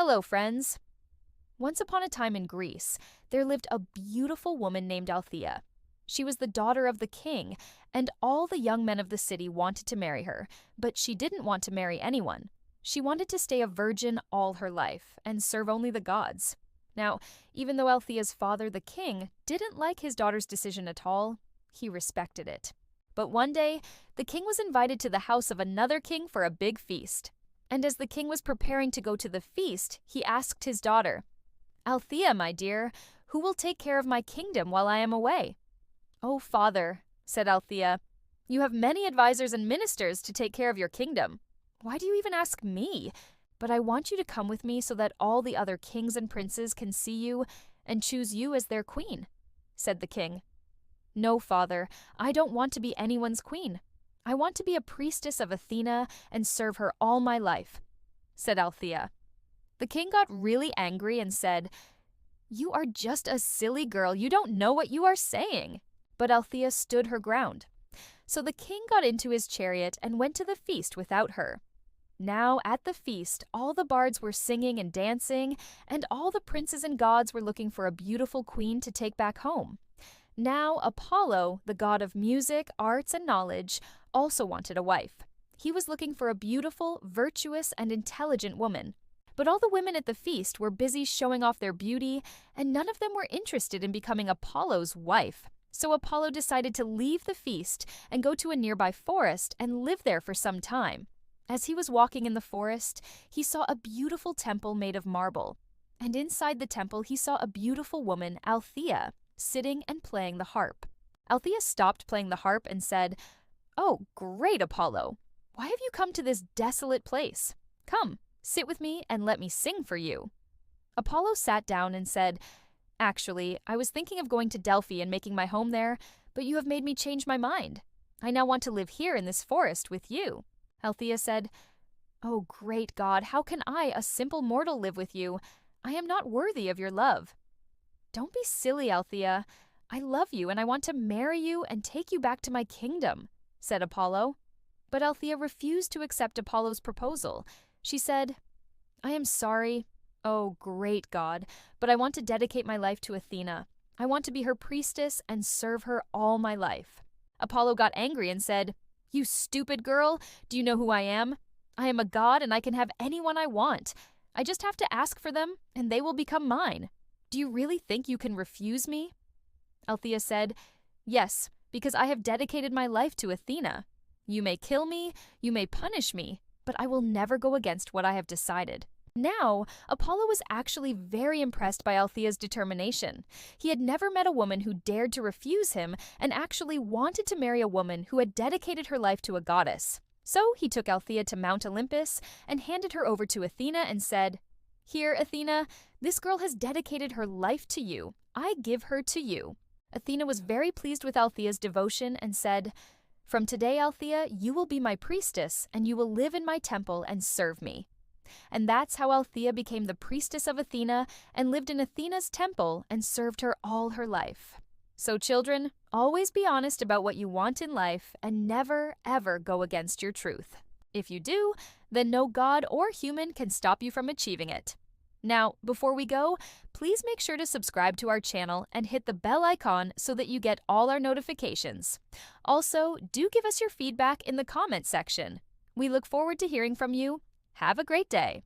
Hello, friends. Once upon a time in Greece, there lived a beautiful woman named Althea. She was the daughter of the king, and all the young men of the city wanted to marry her, but she didn't want to marry anyone. She wanted to stay a virgin all her life and serve only the gods. Now, even though Althea's father, the king, didn't like his daughter's decision at all, he respected it. But one day, the king was invited to the house of another king for a big feast. And as the king was preparing to go to the feast, he asked his daughter, "Althea, my dear, who will take care of my kingdom while I am away?" "Oh, father," said Althea, "you have many advisors and ministers to take care of your kingdom. Why do you even ask me? But I want you to come with me so that all the other kings and princes can see you and choose you as their queen," said the king. "No, father, I don't want to be anyone's queen. I want to be a priestess of Athena and serve her all my life," said Althea. The king got really angry and said, "You are just a silly girl. You don't know what you are saying." But Althea stood her ground. So the king got into his chariot and went to the feast without her. Now, at the feast, all the bards were singing and dancing, and all the princes and gods were looking for a beautiful queen to take back home. Now, Apollo, the god of music, arts, and knowledge, also wanted a wife. He was looking for a beautiful, virtuous, and intelligent woman. But all the women at the feast were busy showing off their beauty, and none of them were interested in becoming Apollo's wife. So Apollo decided to leave the feast and go to a nearby forest and live there for some time. As he was walking in the forest, he saw a beautiful temple made of marble. And inside the temple, he saw a beautiful woman, Althea, sitting and playing the harp. Althea stopped playing the harp and said, "Oh, great, Apollo! Why have you come to this desolate place? Come, sit with me and let me sing for you." Apollo sat down and said, "Actually, I was thinking of going to Delphi and making my home there, but you have made me change my mind. I now want to live here in this forest with you." Althea said, "Oh, great God, how can I, a simple mortal, live with you? I am not worthy of your love." "Don't be silly, Althea. I love you and I want to marry you and take you back to my kingdom," said Apollo. But Althea refused to accept Apollo's proposal. She said, "I am sorry, oh great God, but I want to dedicate my life to Athena. I want to be her priestess and serve her all my life." Apollo got angry and said, "You stupid girl, do you know who I am? I am a god and I can have anyone I want. I just have to ask for them and they will become mine. Do you really think you can refuse me?" Althea said, "Yes, because I have dedicated my life to Athena. You may kill me, you may punish me, but I will never go against what I have decided." Now, Apollo was actually very impressed by Althea's determination. He had never met a woman who dared to refuse him and actually wanted to marry a woman who had dedicated her life to a goddess. So he took Althea to Mount Olympus and handed her over to Athena and said, "Here, Athena, this girl has dedicated her life to you. I give her to you." Athena was very pleased with Althea's devotion and said, "From today, Althea, you will be my priestess and you will live in my temple and serve me." And that's how Althea became the priestess of Athena and lived in Athena's temple and served her all her life. So children, always be honest about what you want in life and never, ever go against your truth. If you do, then no god or human can stop you from achieving it. Now, before we go, please make sure to subscribe to our channel and hit the bell icon so that you get all our notifications. Also, do give us your feedback in the comment section. We look forward to hearing from you. Have a great day.